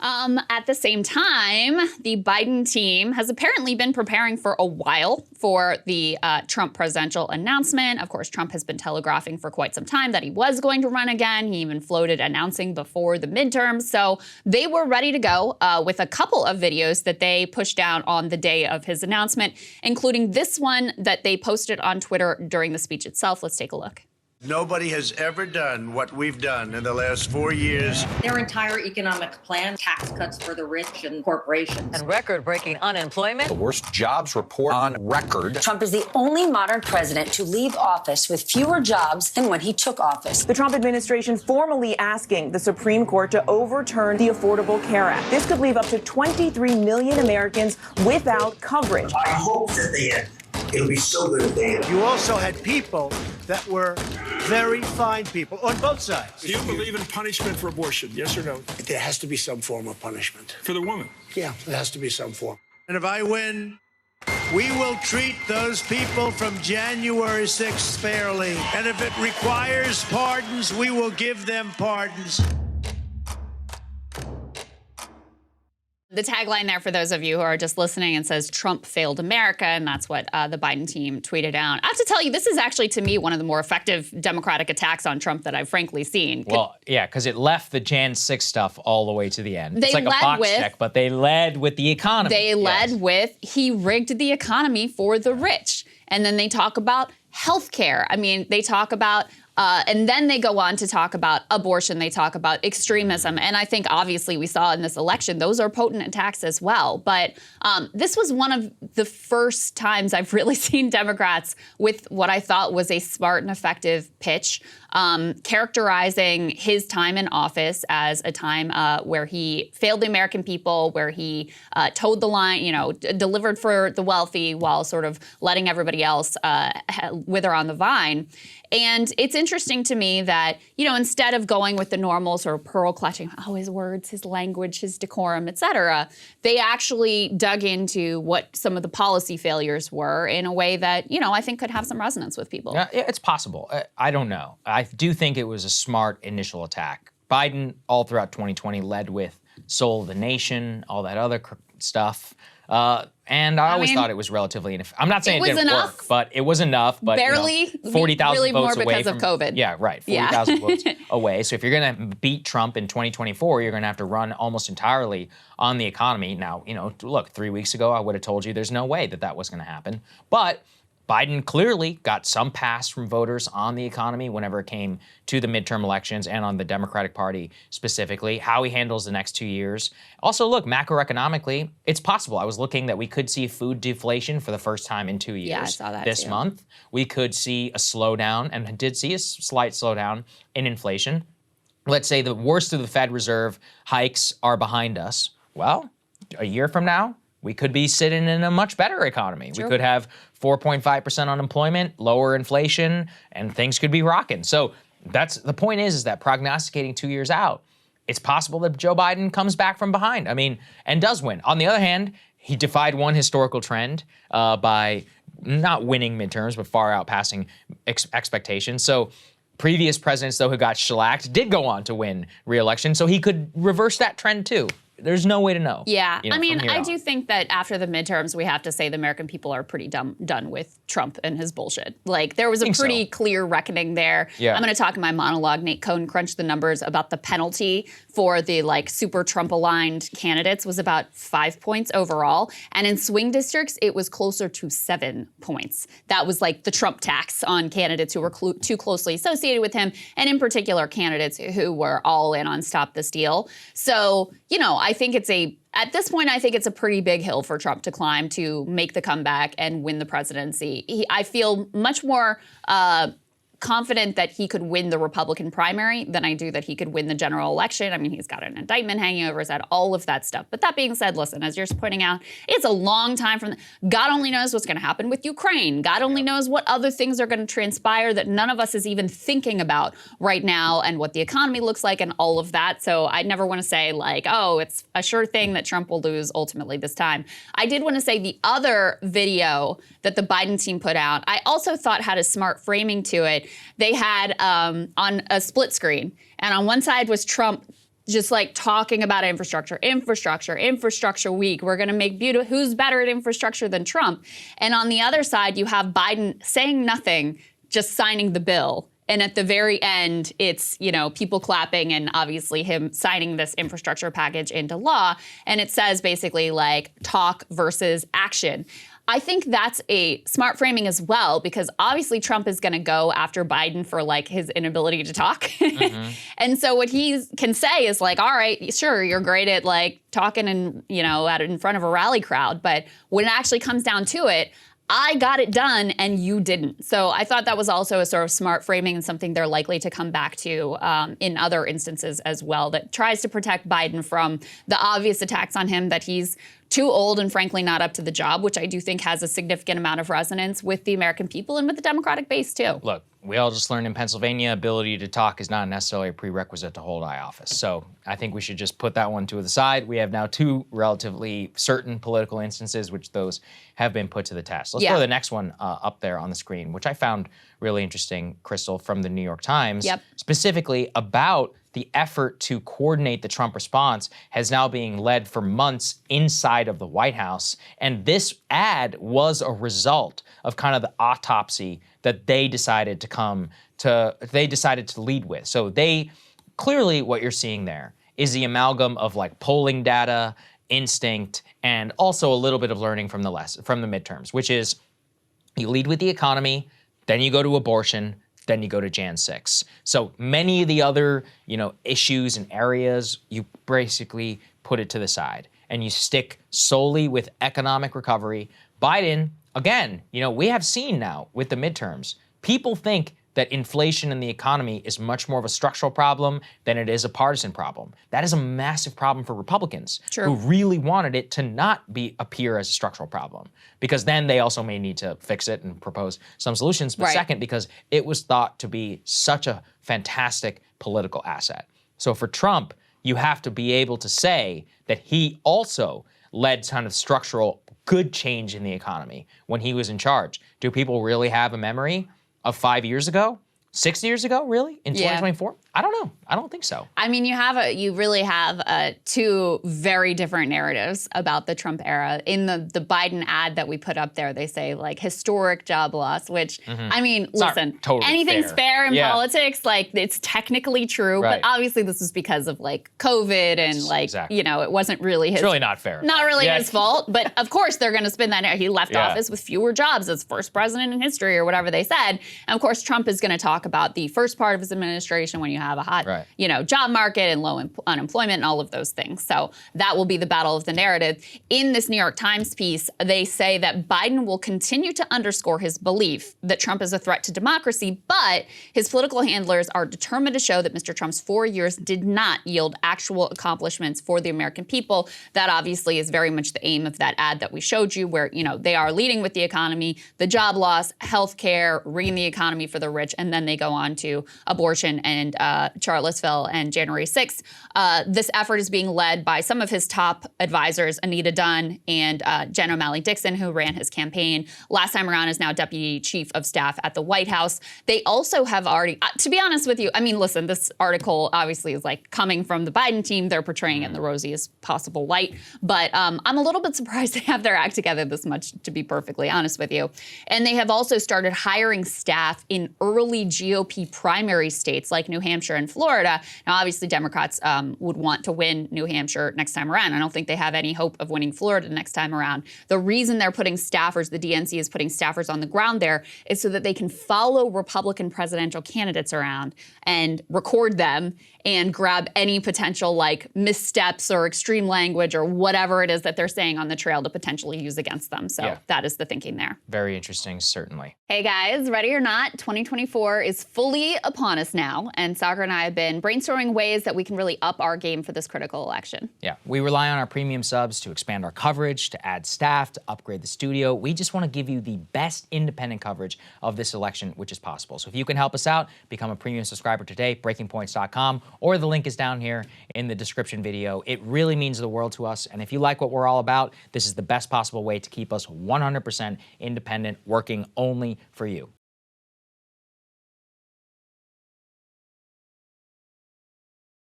At the same time, the Biden team has apparently been preparing for a while for the Trump presidential announcement. Of course, Trump has been telegraphing for quite some time that he was going to run again. He even floated announcing before the midterms. So they were ready to go with a couple of videos that they pushed out on the day of his announcement, including this one that they posted on Twitter during the speech itself. Let's take a look. Nobody has ever done what we've done in the last 4 years. Their entire economic plan, tax cuts for the rich and corporations. And record-breaking unemployment. The worst jobs report on record. Trump is the only modern president to leave office with fewer jobs than when he took office. The Trump administration formally asking the Supreme Court to overturn the Affordable Care Act. This could leave up to 23 million Americans without coverage. I hope that they end. It'll be so good if they end. You also had people that were very fine people on both sides. Do you believe in punishment for abortion? Yes or no? There has to be some form of punishment. For the woman? Yeah, there has to be some form. And if I win, we will treat those people from January 6th fairly. And if it requires pardons, we will give them pardons. The tagline there for those of you who are just listening, and says Trump failed America, and that's what the Biden team tweeted out. I have to tell you, this is actually, to me, one of the more effective Democratic attacks on Trump that I've frankly seen. Well, yeah, because it left the Jan 6 stuff all the way to the end. It's like a led box with- check, but they led with the economy. They led with, he rigged the economy for the rich. And then they talk about health care. I mean, they talk about and then they go on to talk about abortion. They talk about extremism. And I think, obviously, we saw in this election, those are potent attacks as well. But this was one of the first times I've really seen Democrats with what I thought was a smart and effective pitch, characterizing his time in office as a time where he failed the American people, where he towed the line, delivered for the wealthy while sort of letting everybody else wither on the vine. And it's interesting to me that, instead of going with the normal sort of pearl clutching, his words, his language, his decorum, et cetera, they actually dug into what some of the policy failures were in a way that, I think could have some resonance with people. Yeah, it's possible. I don't know. I do think it was a smart initial attack. Biden, all throughout 2020, led with soul of the nation, all that other stuff. And I always thought it was relatively ineffective. I'm not saying it didn't work, but it was enough. But barely, 40,000 really votes more away because from of COVID. Yeah, right. 40,000 votes away. So if you're going to beat Trump in 2024, you're going to have to run almost entirely on the economy. Now, look, 3 weeks ago, I would have told you there's no way that was going to happen. But Biden clearly got some pass from voters on the economy whenever it came to the midterm elections and on the Democratic Party specifically, how he handles the next 2 years. Also, look, macroeconomically, it's possible. I was looking that we could see food deflation for the first time in 2 years. Yeah, I saw that this month. We could see a slowdown, and did see a slight slowdown in inflation. Let's say the worst of the Fed Reserve hikes are behind us. Well, a year from now, we could be sitting in a much better economy. Sure. We could have 4.5% unemployment, lower inflation, and things could be rocking. So that's the point is that prognosticating 2 years out, it's possible that Joe Biden comes back from behind. And does win. On the other hand, he defied one historical trend by not winning midterms, but far outpassing expectations. So previous presidents, though, who got shellacked did go on to win re-election. So he could reverse that trend too. There's no way to know. Yeah, I do think that after the midterms, we have to say the American people are pretty done with Trump and his bullshit. Like, there was a pretty clear reckoning there. Yeah. I'm going to talk in my monologue. Nate Cohn crunched the numbers about the penalty for the super Trump-aligned candidates was about 5 points overall. And in swing districts, it was closer to 7 points. That was like the Trump tax on candidates who were too closely associated with him, and in particular, candidates who were all in on Stop the Steal. So, I think at this point, I think it's a pretty big hill for Trump to climb to make the comeback and win the presidency. I feel much more confident that he could win the Republican primary than I do that he could win the general election. He's got an indictment hanging over his head, all of that stuff. But that being said, listen, as you're pointing out, it's a long time from God only knows what's going to happen with Ukraine. God only knows what other things are going to transpire that none of us is even thinking about right now, and what the economy looks like and all of that. So I never want to say it's a sure thing that Trump will lose ultimately this time. I did want to say the other video that the Biden team put out, I also thought had a smart framing to it. They had on a split screen, and on one side was Trump just like talking about infrastructure week. We're going to make beautiful. Who's better at infrastructure than Trump? And on the other side, you have Biden saying nothing, just signing the bill. And at the very end, it's, you know, people clapping and obviously him signing this infrastructure package into law. And it says basically like talk versus action. I think that's a smart framing as well, because obviously Trump is going to go after Biden for like his inability to talk. Mm-hmm. And so what he can say is like, all right, sure, you're great at like talking and, you know, in front of a rally crowd. But when it actually comes down to it, I got it done and you didn't. So I thought that was also a sort of smart framing and something they're likely to come back to in other instances as well, that tries to protect Biden from the obvious attacks on him that he's too old and frankly not up to the job, which I do think has a significant amount of resonance with the American people and with the Democratic base too. Look, we all just learned in Pennsylvania, ability to talk is not necessarily a prerequisite to hold high office. So I think we should just put that one to the side. We have now two relatively certain political instances which those have been put to the test. Let's go to the next one up there on the screen, which I found really interesting, Krystal, from the New York Times, specifically about the effort to coordinate the Trump response has now being led for months inside of the White House. And this ad was a result of kind of the autopsy that they decided to lead with. So they clearly, what you're seeing there is the amalgam of like polling data, instinct, and also a little bit of learning from the midterms, which is you lead with the economy, then you go to abortion, then you go to Jan 6. So many of the other, you know, issues and areas, you basically put it to the side and you stick solely with economic recovery. Biden, again, you know, we have seen now with the midterms, people think that inflation in the economy is much more of a structural problem than it is a partisan problem. That is a massive problem for Republicans who really wanted it to not appear as a structural problem, because then they also may need to fix it and propose some solutions. But second, because it was thought to be such a fantastic political asset. So for Trump, you have to be able to say that he also led kind of structural good change in the economy when he was in charge. Do people really have a memory of 5 years ago? 6 years ago, really? In 2024? I don't know. I don't think so. I mean, you really have two very different narratives about the Trump era. In the Biden ad that we put up there, they say like historic job loss, which, I mean, listen, totally anything's fair in politics. Like, it's technically true, but obviously this is because of like COVID and like, you know, it wasn't really his. It's really not fair. Not really his fault, but of course they're going to spin that. He left office with fewer jobs as first president in history or whatever they said. And of course, Trump is going to talk about the first part of his administration when you have a hot, you know, job market and low unemployment and all of those things. So that will be the battle of the narrative. In this New York Times piece, they say that Biden will continue to underscore his belief that Trump is a threat to democracy, but his political handlers are determined to show that Mr. Trump's 4 years did not yield actual accomplishments for the American people. That obviously is very much the aim of that ad that we showed you, where, you know, they are leading with the economy, the job loss, healthcare, rigging the economy for the rich, and then they go on to abortion and Charlottesville and January 6th. This effort is being led by some of his top advisors, Anita Dunn and Jen O'Malley-Dixon, who ran his campaign. Last time around is now Deputy Chief of Staff at the White House. They also have already, to be honest with you, I mean, listen, this article obviously is like coming from the Biden team. They're portraying it in the rosiest possible light. But I'm a little bit surprised they have their act together this much, to be perfectly honest with you. And they have also started hiring staff in early GOP primary states like New Hampshire and Florida. Now, obviously, Democrats would want to win New Hampshire next time around. I don't think they have any hope of winning Florida next time around. The reason they're putting staffers, the DNC is putting staffers on the ground there, is so that they can follow Republican presidential candidates around and record them and grab any potential like missteps or extreme language or whatever it is that they're saying on the trail to potentially use against them. So that is the thinking there. Very interesting, certainly. Hey guys, ready or not, 2024 is fully upon us now, and Saagar and I have been brainstorming ways that we can really up our game for this critical election. Yeah, we rely on our premium subs to expand our coverage, to add staff, to upgrade the studio. We just want to give you the best independent coverage of this election, which is possible. So if you can help us out, become a premium subscriber today, breakingpoints.com, or the link is down here in the description video. It really means the world to us, and if you like what we're all about, this is the best possible way to keep us 100% independent, working only for you.